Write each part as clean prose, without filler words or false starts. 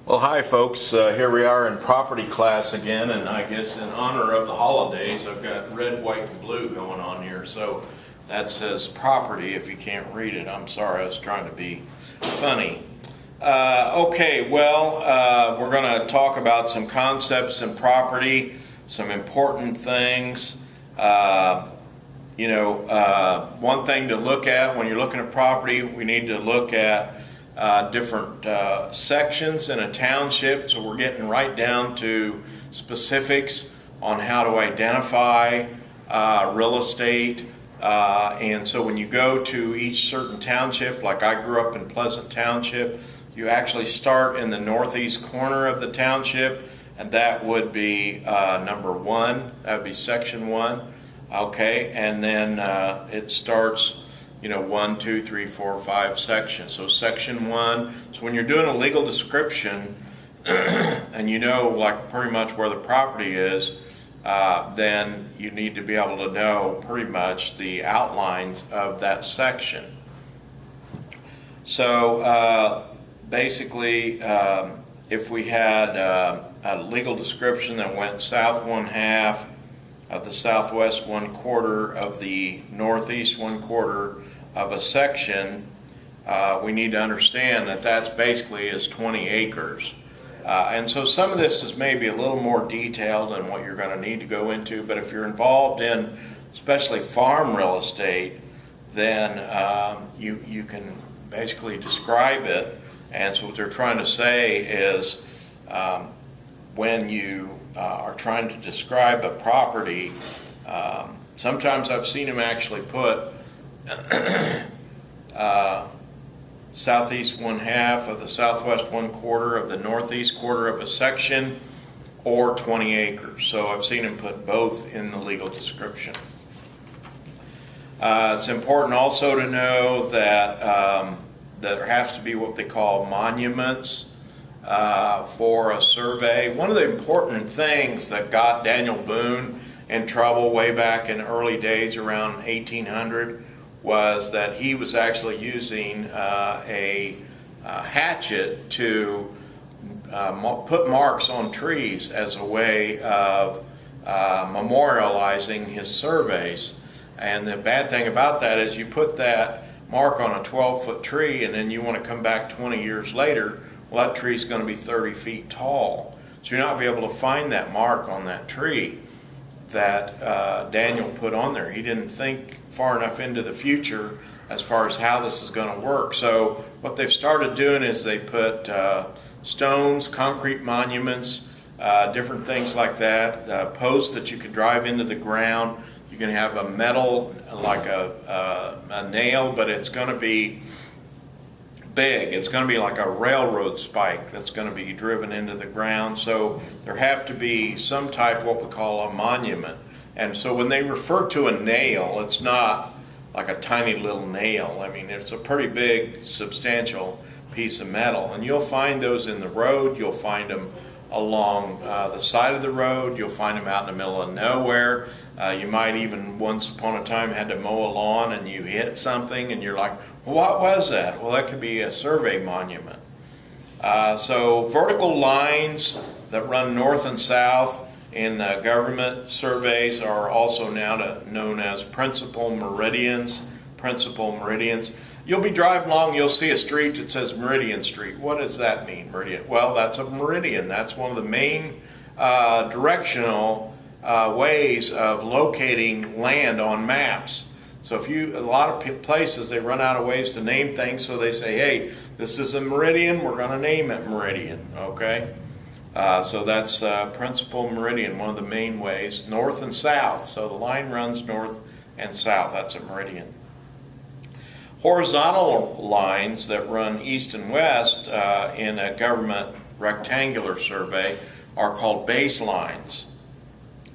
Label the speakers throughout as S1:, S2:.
S1: Well, hi folks, here we are in property class again, and I guess in honor of the holidays I've got red, white, and blue going on here. So that says property if you can't read it. I'm sorry, I was trying to be funny. Okay, well, we're going to talk about some concepts in property, some important things. One thing to look at when you're looking at property, we need to look at different sections in a township, so we're getting right down to specifics on how to identify real estate. And so when you go to each certain township, like I grew up in Pleasant Township, you actually start in the northeast corner of the township, and that would be number 1. That would be section 1. Okay, and then it starts 1, 2, 3, 4, 5 sections. So section 1, so when you're doing a legal description and like pretty much where the property is, then you need to be able to know pretty much the outlines of that section. So basically, if we had a legal description that went south 1/2 of the southwest 1/4 of the northeast 1/4 of a section, we need to understand that that's basically is 20 acres. And so some of this is maybe a little more detailed than what you're going to need to go into, but if you're involved in especially farm real estate, then you can basically describe it. And so what they're trying to say is when you are trying to describe a property, sometimes I've seen them actually put southeast 1/2 of the southwest 1/4 of the northeast 1/4 of a section, or 20 acres. So I've seen them put both in the legal description. It's important also to know that there has to be what they call monuments for a survey. One of the important things that got Daniel Boone in trouble way back in early days around 1800 was that he was actually using a hatchet to put marks on trees as a way of memorializing his surveys. And the bad thing about that is you put that mark on a 12-foot tree and then you want to come back 20 years later, well, that tree is going to be 30 feet tall. So you're not going to be able to find that mark on that tree that Daniel put on there. He didn't think far enough into the future as far as how this is going to work. So what they've started doing is they put stones, concrete monuments, different things like that, posts that you could drive into the ground. You can have a metal, like a nail, but it's going to be big. It's going to be like a railroad spike that's going to be driven into the ground. So there have to be some type of what we call a monument. And so when they refer to a nail, it's not like a tiny little nail. I mean, it's a pretty big, substantial piece of metal. And you'll find those in the road. You'll find them along the side of the road. You'll find them out in the middle of nowhere. You might even once upon a time had to mow a lawn and you hit something and you're like, well, what was that? Well, that could be a survey monument. So vertical lines that run north and south in government surveys are also now known as principal meridians. Principal meridians. You'll be driving along, you'll see a street that says Meridian Street. What does that mean, meridian? Well, that's a meridian. That's one of the main directional ways of locating land on maps. So a lot of places, they run out of ways to name things, so they say, hey, this is a meridian, we're going to name it Meridian, okay? So that's principal meridian, one of the main ways, north and south. So the line runs north and south, that's a meridian. Horizontal lines that run east and west in a government rectangular survey are called baselines.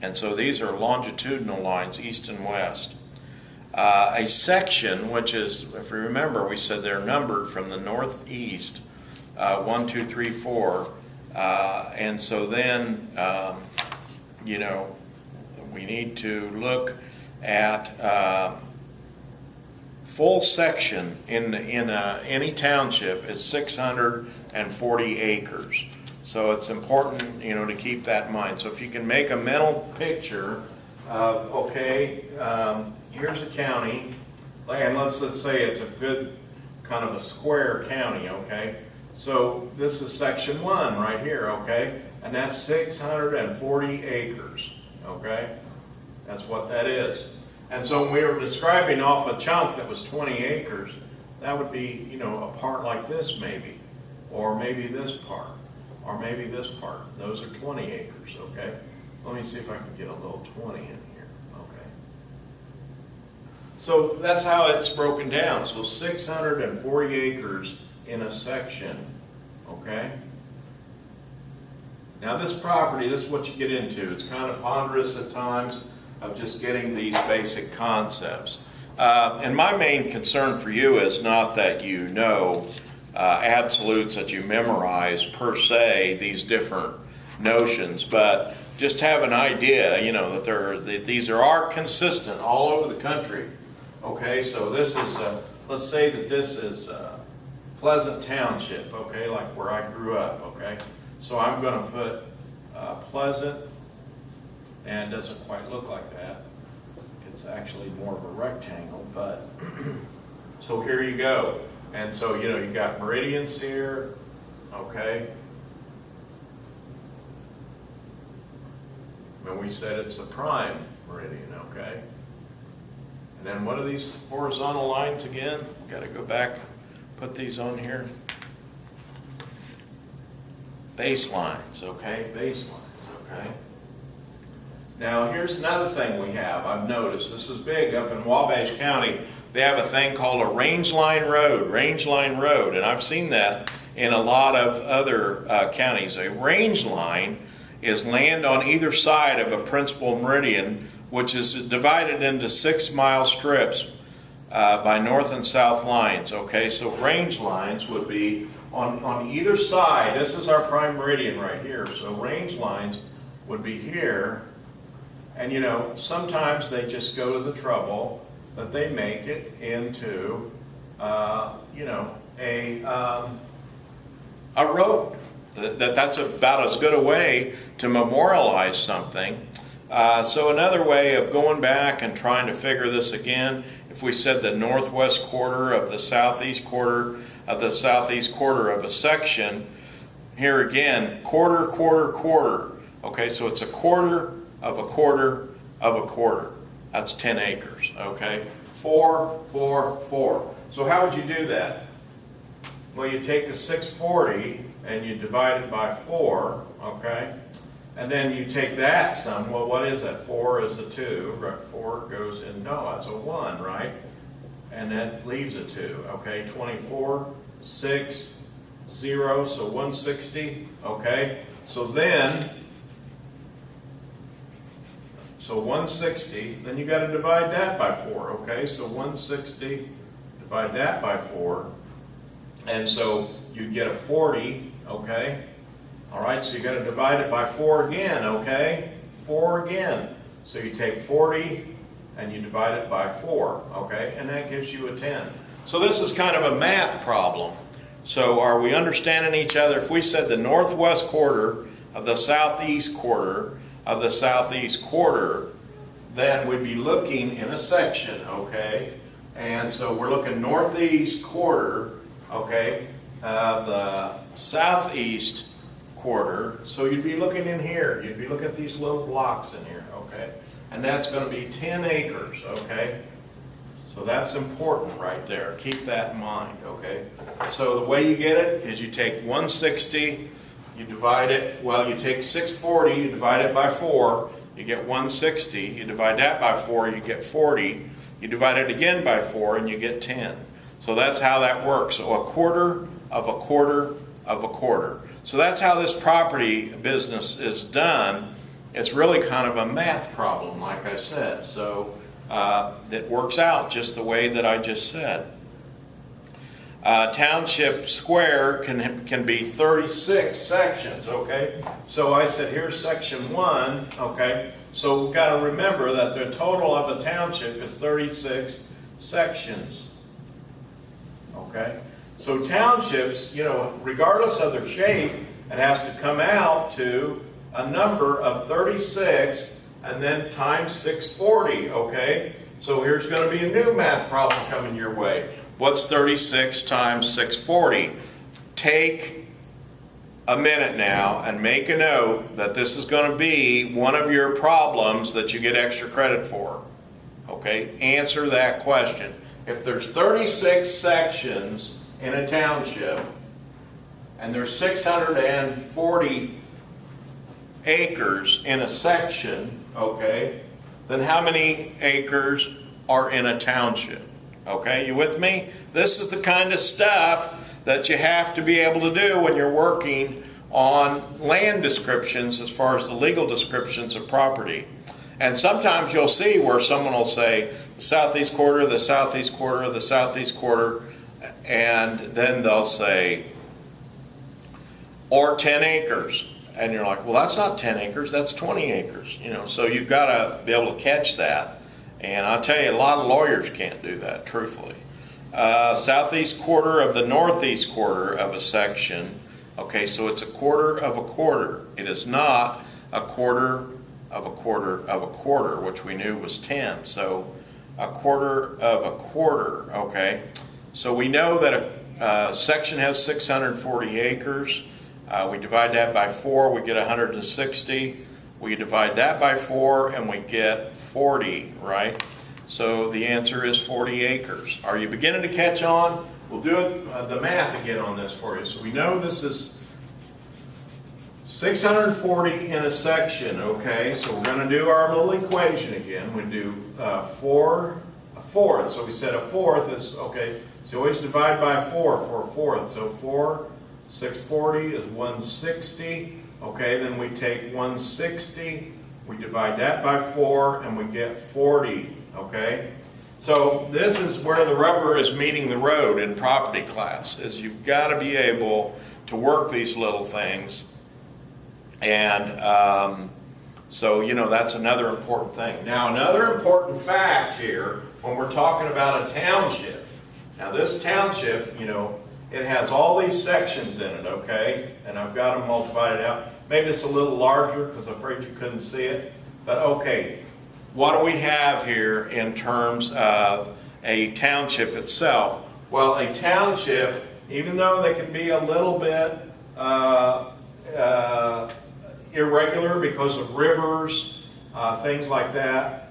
S1: And so these are longitudinal lines, east and west. A section, which is, if you remember, we said they're numbered from the northeast, 1, 2, 3, 4. And so then, we need to look at full section in any township is 640 acres. So it's important, you know, to keep that in mind. So if you can make a mental picture of, okay, here's a county, and let's say it's a good kind of a square county, okay? So this is section 1 right here, okay? And that's 640 acres, okay? That's what that is. And so when we were describing off a chunk that was 20 acres, that would be, you know, a part like this maybe, or maybe this part, or maybe this part. Those are 20 acres, okay? Let me see if I can get a little 20 in here, okay? So that's how it's broken down. So 640 acres in a section, okay? Now this property, this is what you get into. It's kind of ponderous at times of just getting these basic concepts. And my main concern for you is not that you know absolutes that you memorize per se, these different notions, but just have an idea, you know, that these are consistent all over the country. Okay, so this is, let's say that this is Pleasant Township, okay, like where I grew up, okay? So I'm going to put Pleasant, and it doesn't quite look like that. It's actually more of a rectangle, but so here you go. And so, you know, you got meridians here, okay? And we said it's the prime meridian, okay? And then what are these horizontal lines again? Got to go back, put these on here. Baselines, okay? Baselines, okay? Now here's another thing we have. I've noticed this is big up in Wabash County. They have a thing called a Rangeline Road, Rangeline Road, and I've seen that in a lot of other counties. A range line is land on either side of a principal meridian, which is divided into 6-mile strips by north and south lines. Okay, so range lines would be on either side. This is our prime meridian right here. So range lines would be here. And you know, sometimes they just go to the trouble that they make it into, you know, a road. That's about as good a way to memorialize something. So another way of going back and trying to figure this again, if we said the northwest quarter of the southeast quarter of the southeast quarter of a section, here again, quarter, quarter, quarter. Okay, so it's a quarter of a quarter of a quarter. That's 10 acres, okay? 4, 4, 4. So how would you do that? Well, you take the 640 and you divide it by 4, okay? And then you take that sum. Well, what is that? 4 is a 2. Right? 4 goes in, no, that's a 1, right? And that leaves a 2, okay? 24, 6, 0, so 160, okay? So then, so 160, then you got to divide that by 4, okay? So 160, divide that by 4, and so you get a 40, okay? All right, so you got to divide it by 4 again, okay? 4 again. So you take 40 and you divide it by 4, okay? And that gives you a 10. So this is kind of a math problem. So are we understanding each other? If we said the northwest quarter of the southeast quarter of the southeast quarter, then we'd be looking in a section, okay? And so we're looking northeast quarter, okay, of the southeast quarter. So you'd be looking in here. You'd be looking at these little blocks in here, okay? And that's going to be 10 acres, okay? So that's important right there. Keep that in mind, okay? So the way you get it is you take 160, you divide it, well, you take 640, you divide it by 4, you get 160. You divide that by 4, you get 40. You divide it again by 4, and you get 10. So that's how that works. So a quarter of a quarter of a quarter. So that's how this property business is done. It's really kind of a math problem, like I said. So it works out just the way that I just said. Township square can be 36 sections, okay? So I said here's section 1, okay? So we've got to remember that the total of the township is 36 sections, okay? So townships, you know, regardless of their shape, it has to come out to a number of 36 and then times 640, okay? So here's going to be a new math problem coming your way. What's 36 times 640? Take a minute now and make a note that this is going to be one of your problems that you get extra credit for. Okay, answer that question. If there's 36 sections in a township and there's 640 acres in a section, okay, then how many acres are in a township? Okay, you with me? This is the kind of stuff that you have to be able to do when you're working on land descriptions as far as the legal descriptions of property. And sometimes you'll see where someone will say the southeast quarter, the southeast quarter, the southeast quarter, and then they'll say, or 10 acres. And you're like, well, that's not 10 acres, that's 20 acres. You know, so you've got to be able to catch that. And I'll tell you, a lot of lawyers can't do that, truthfully. Southeast quarter of the northeast quarter of a section. Okay, so it's a quarter of a quarter. It is not a quarter of a quarter of a quarter, which we knew was 10. So a quarter of a quarter, okay? So we know that a section has 640 acres. We divide that by 4, we get 160. We divide that by 4 and we get 40, right? So the answer is 40 acres. Are you beginning to catch on? We'll do the math again on this for you. So we know this is 640 in a section, okay? So we're going to do our little equation again. We do a fourth. So we said a fourth is, okay, so you always divide by 4 for a fourth. So 640 is 160. Okay, then we take 160, we divide that by 4, and we get 40, okay? So this is where the rubber is meeting the road in property class, is you've got to be able to work these little things. And so, you know, that's another important thing. Now, another important fact here, when we're talking about a township. Now, this township, you know, it has all these sections in it, okay? And I've got them all divided out. Maybe it's a little larger because I'm afraid you couldn't see it. But okay, what do we have here in terms of a township itself? Well, a township, even though they can be a little bit irregular because of rivers, things like that,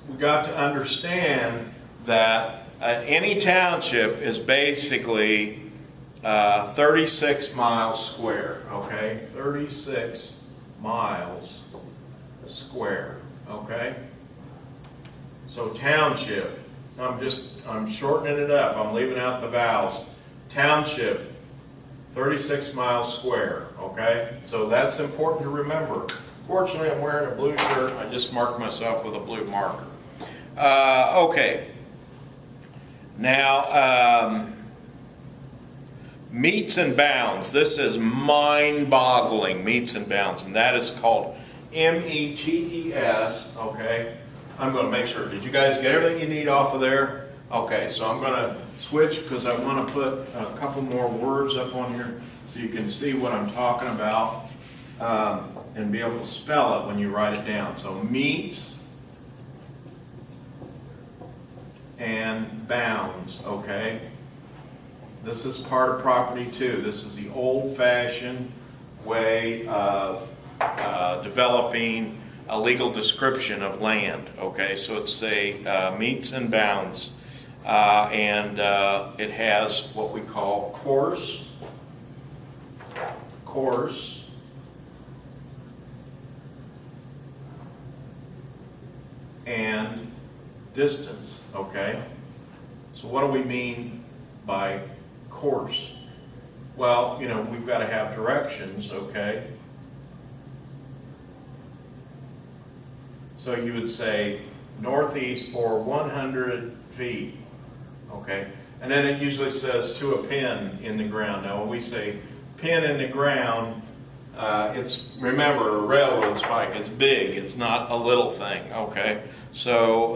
S1: we've got to understand that any township is basically 36 miles square, okay? 36 miles square, okay? So township, I'm shortening it up, I'm leaving out the vowels. Township, 36 miles square, okay? So that's important to remember. Fortunately, I'm wearing a blue shirt. I just marked myself with a blue marker. Okay. Now, meets and bounds. This is mind-boggling, meets and bounds, and that is called METES, okay? I'm going to make sure. Did you guys get everything you need off of there? Okay, so I'm going to switch because I want to put a couple more words up on here so you can see what I'm talking about and be able to spell it when you write it down. So meets and bounds, okay? This is part of property too. This is the old-fashioned way of developing a legal description of land, okay? So it's a meets and bounds, and it has what we call course, and distance, okay? So what do we mean by course? Well, you know, we've got to have directions, okay? So you would say northeast for 100 feet, okay? And then it usually says to a pin in the ground. Now when we say pin in the ground, it's, remember, a railroad spike, it's big, it's not a little thing, okay? So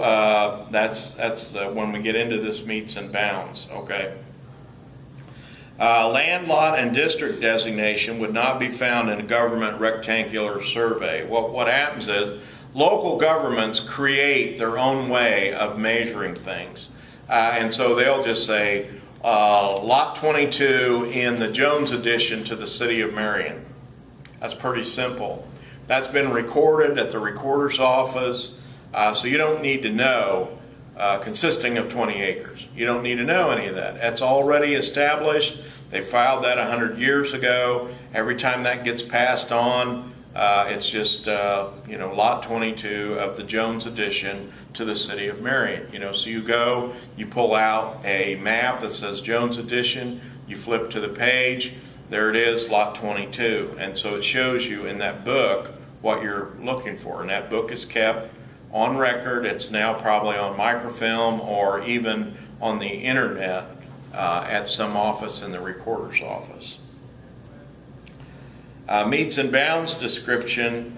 S1: that's when we get into this meets and bounds, okay? Land, lot, and district designation would not be found in a government rectangular survey. What happens is local governments create their own way of measuring things. And so they'll just say, Lot 22 in the Jones addition to the city of Marion. That's pretty simple. That's been recorded at the recorder's office, so you don't need to know, consisting of 20 acres. You don't need to know any of that. That's already established. They filed that 100 years ago. Every time that gets passed on, it's just, Lot 22 of the Jones addition to the city of Marion. So you go, you pull out a map that says Jones addition, you flip to the page, there it is, Lot 22. And so it shows you in that book what you're looking for. And that book is kept on record. It's now probably on microfilm or even on the internet at some office in the recorder's office. Meets and bounds description,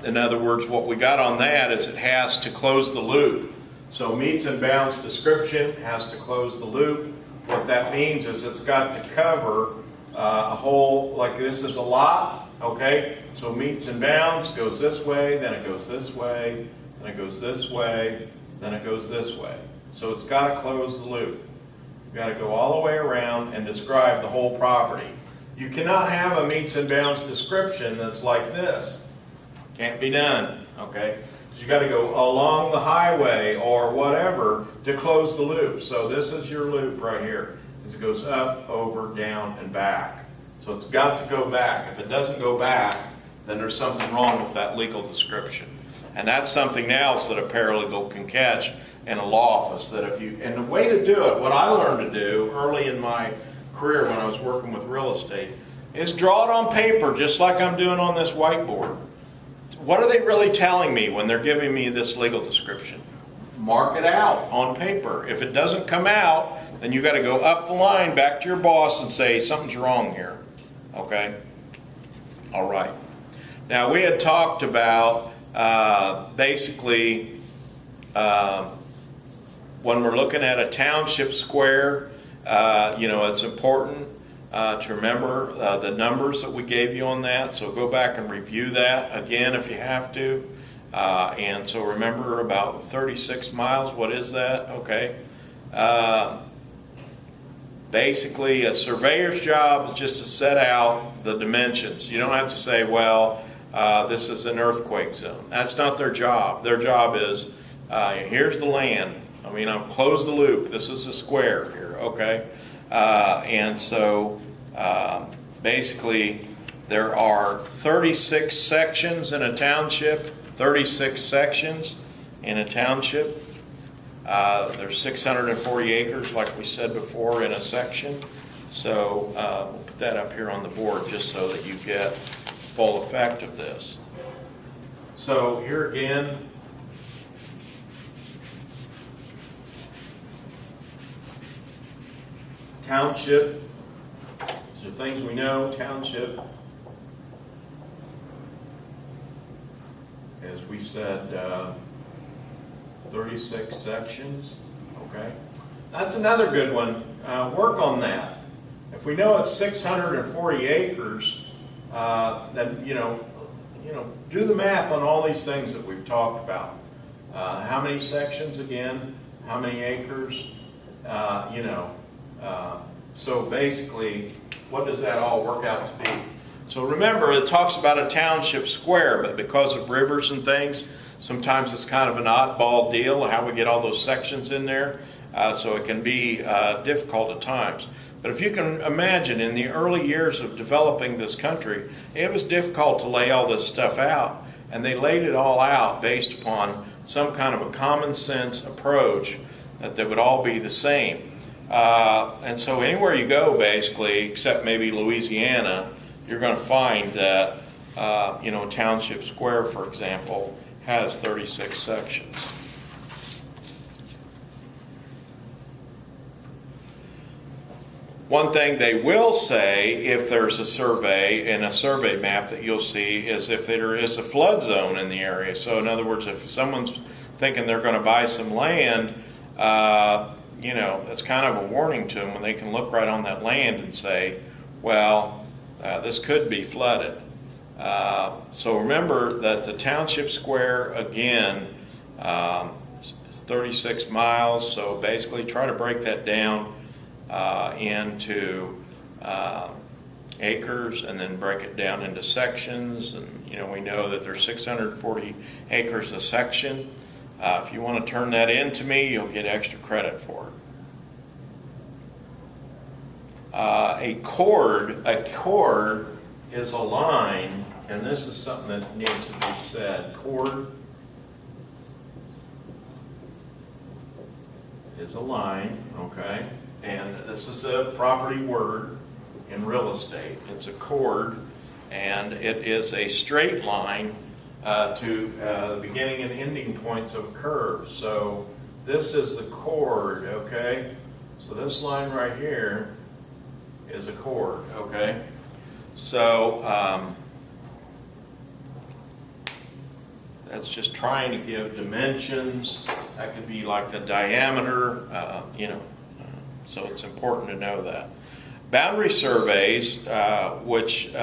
S1: in other words, what we got on that is it has to close the loop. So meets and bounds description has to close the loop. What that means is it's got to cover a whole, like this is a lot, okay? So meets and bounds goes this way, then it goes this way, then it goes this way, then it goes this way. So it's got to close the loop. You've got to go all the way around and describe the whole property. You cannot have a meets and bounds description that's like this. Can't be done, okay? You got to go along the highway or whatever to close the loop. So this is your loop right here. It goes up, over, down, and back. So it's got to go back. If it doesn't go back, then there's something wrong with that legal description. And that's something else that a paralegal can catch in a law office. That if you, and the way to do it, what I learned to do early in my career when I was working with real estate, is draw it on paper just like I'm doing on this whiteboard. What are they really telling me when they're giving me this legal description? Mark it out on paper. If it doesn't come out, then you got to go up the line back to your boss and say something's wrong here. Okay? All right. Now we had talked about basically when we're looking at a township square, it's important to remember the numbers that we gave you on that. So go back and review that again if you have to. And so remember about 36 miles, what is that? Okay. Basically, a surveyor's job is just to set out the dimensions. You don't have to say, well, this is an earthquake zone. That's not their job. Their job is, here's the land. I've closed the loop. This is a square here, okay? And so basically, there are 36 sections in a township, 36 sections in a township. There's 640 acres, like we said before, in a section. So we'll put that up here on the board just so that you get full effect of this. So here again, township. These are things we know. Township, as we said, 36 sections. Okay, that's another good one. Work on that. If we know it's 640 acres, then do the math on all these things that we've talked about. How many sections again? How many acres? So basically, what does that all work out to be? So remember, it talks about a township square, but because of rivers and things, sometimes it's kind of an oddball deal how we get all those sections in there. So it can be difficult at times. But if you can imagine, in the early years of developing this country, it was difficult to lay all this stuff out. And they laid it all out based upon some kind of a common sense approach that they would all be the same. And so anywhere you go, basically, except maybe Louisiana, you're going to find that, Township Square, for example, has 36 sections. One thing they will say, if there's a survey and a survey map that you'll see, is if there is a flood zone in the area. So in other words, if someone's thinking they're going to buy some land, you know, that's kind of a warning to them when they can look right on that land and say, well, this could be flooded. So remember that the township square, again, is 36 miles, so basically try to break that down into acres, and then break it down into sections. And you know, we know that there's 640 acres a section. If you want to turn that in to me, you'll get extra credit for it. A chord is a line, and this is something that needs to be said. Chord is a line, okay? And this is a property word in real estate. It's a chord, and it is a straight line to the beginning and ending points of a curve. So this is the chord, okay? So this line right here is a chord, okay? So that's just trying to give dimensions. That could be like the diameter, you know, so it's important to know that. Boundary surveys, which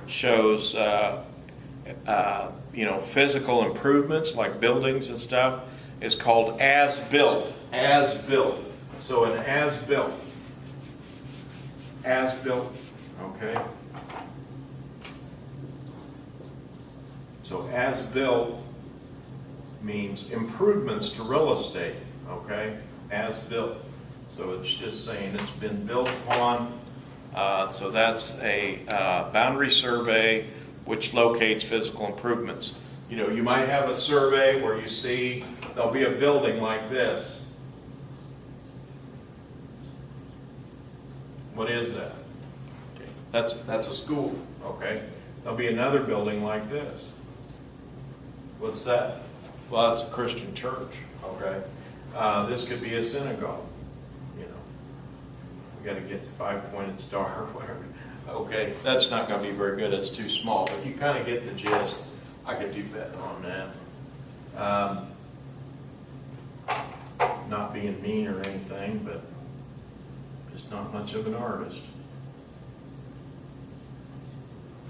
S1: shows you know, physical improvements like buildings and stuff, is called as-built. As-built. So an as-built. As-built. Okay. So as-built means improvements to real estate. Okay. As-built. So it's just saying it's been built upon. So that's a boundary survey which locates physical improvements. You know, you might have a survey where you see there'll be a building like this. What is that? Okay. That's a school, okay? There'll be another building like this. What's that? Well, that's a Christian church, okay? This could be a synagogue, you know. We got to get the 5-pointed star or whatever. Okay, that's not going to be very good. It's too small, but you kind of get the gist. I could do better on that. Not being mean or anything, but just not much of an artist.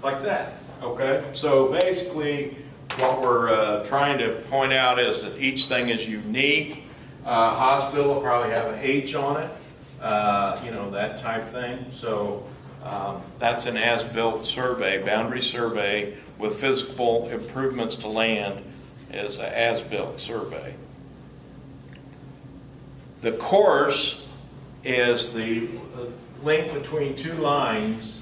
S1: Like that, okay? So basically, what we're trying to point out is that each thing is unique. Hospital will probably have an H on it, you know, that type thing. So that's an as-built survey, boundary survey with physical improvements to land is an as-built survey. The course is the link between two lines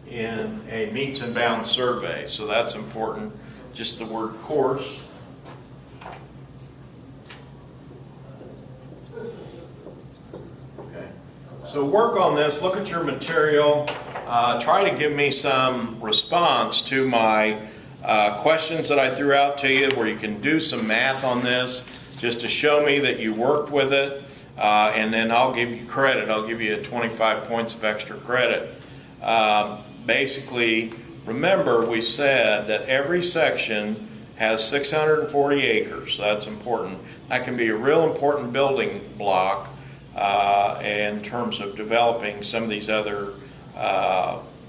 S1: in a meets and bounds survey. So that's important, just the word course. Okay. So work on this, look at your material, try to give me some response to my questions that I threw out to you where you can do some math on this just to show me that you worked with it, and then I'll give you credit. I'll give you 25 points of extra credit. Basically, remember we said that every section has 640 acres, so that's important. That can be a real important building block in terms of developing some of these other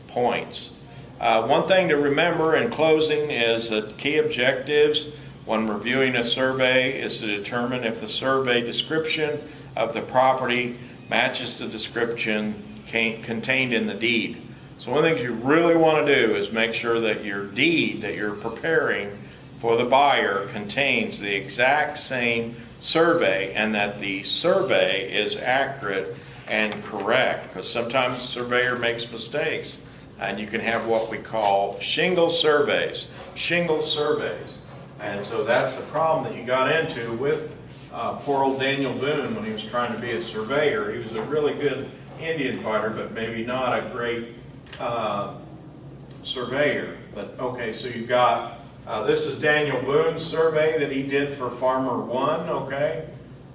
S1: points. One thing to remember in closing is that key objectives when reviewing a survey is to determine if the survey description of the property matches the description contained in the deed. So one of the things you really want to do is make sure that your deed that you're preparing for the buyer contains the exact same survey and that the survey is accurate and correct, because sometimes the surveyor makes mistakes and you can have what we call shingle surveys. And so that's the problem that you got into with poor old Daniel Boone when he was trying to be a surveyor. He was a really good Indian fighter, but maybe not a great surveyor. But okay, so you've got this is Daniel Boone's survey that he did for Farmer One, okay?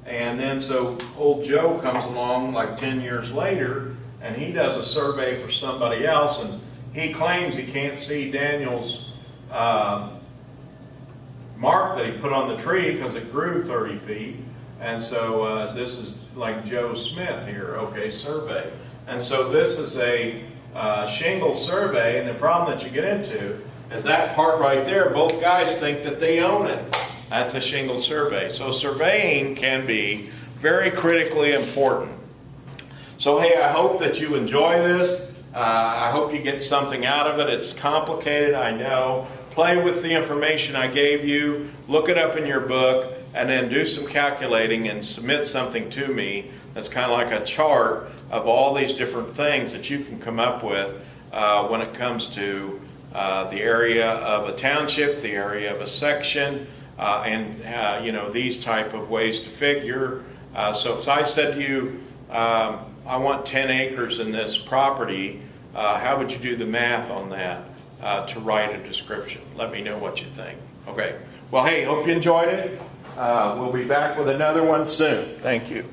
S1: And then so old Joe comes along like 10 years later and he does a survey for somebody else, and he claims he can't see Daniel's mark that he put on the tree because it grew 30 feet. And so this is like Joe Smith here, okay, survey. And so this is a shingle survey, and the problem that you get into is that part right there, both guys think that they own it. That's a shingle survey. So surveying can be very critically important. So hey, I hope that you enjoy this. I hope you get something out of it. It's complicated, I know. Play with the information I gave you, look it up in your book, and then do some calculating and submit something to me that's kind of like a chart of all these different things that you can come up with when it comes to the area of a township, the area of a section, and you know, these type of ways to figure. So if I said to you, I want 10 acres in this property, how would you do the math on that to write a description? Let me know what you think. Okay. Well, hey, hope you enjoyed it. We'll be back with another one soon. Thank you.